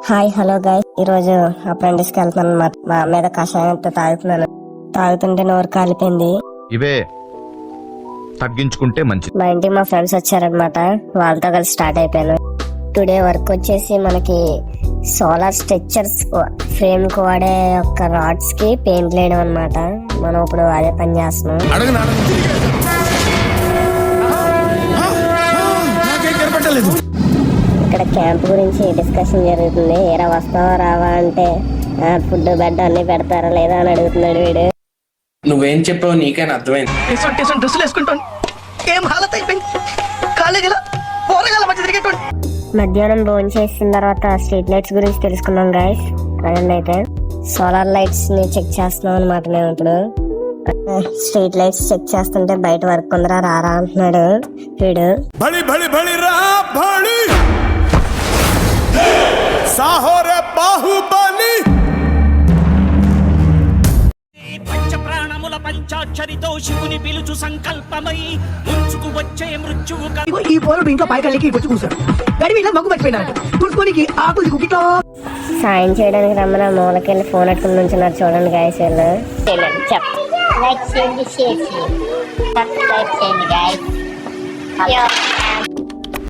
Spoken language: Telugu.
హాయ్ హలో గైస్, ఈ రోజు అప్రెంటిస్ కి వెళ్తున్నాను అన్నమాట. మా మీద కషాయంతో తాగుతుంటే నోరు కాలిపోయింది. ఇవే తగ్గించుకుంటే మంచిది. మా ఇంటికి మా ఫ్రెండ్స్ వచ్చారనమాట, వాళ్ళతో కలిసి స్టార్ట్ అయిపోయాను. టుడే వర్క్ వచ్చేసి మనకి సోలార్ స్ట్రక్చర్స్ ఫ్రేమ్ కు వాడే యొక్క రాడ్స్ కి పెయింట్ వేయడం అనమాట. మనం ఇప్పుడు అదే పని చేస్తున్నాం. ఇక్కడ క్యాంప్ గురించి డిస్కషన్ జరుగుతుంది. ఏరా వస్తావా రావా అంటే ఫుడ్ బెడ్ అన్ని పెడతారా లేదా అని అడుగుతున్నాడు వీడు. నువ్వేం చెప్పావు నీకైనా అర్థమైంది. డ్రెస్సులు వేసుకుంటాను ఏం హాలత్ అయిపోయింది. కాలేజీలో పోరగాల మధ్య తిరిగేటువంటి. మధ్యాహ్నం భోజనం చేసిన తర్వాత స్ట్రీట్ లైట్స్ గురించి తెలుసుకున్నాం గైస్. ప్రజెంట్ అయితే సోలార్ లైట్స్ ని చెక్ చేస్తున్నాం అనమాట. మేము ఇప్పుడు స్ట్రీట్ లైట్స్ చెక్ చేస్తుంటే బయట వర్క్ ఉందరా రారా అంటున్నాడు వీడు. పంచప్రాణముల పంచాక్షరితో శివుని పిలుచు సంకల్పమై ముంచుకు వచ్చే మృత్యువు. ఈ పోరుడు ఇంట్లో పైకల్లికి వచ్చి కూర్చాడు. గడివి ఇలా మగ్గు పట్టిపోయినాడు. తుడుచుకోనికి ఆకులు కుకిట్లో సాయం చేయడానికి రమ్మని మూలకెళ్ళి ఫోన్ అట్టుకుని నుంచున్నారు చూడండి గైస్. వీళ్ళు లైక్ చేయండి, షేర్ చేయండి, సబ్స్క్రైబ్ చేయండి గైస్.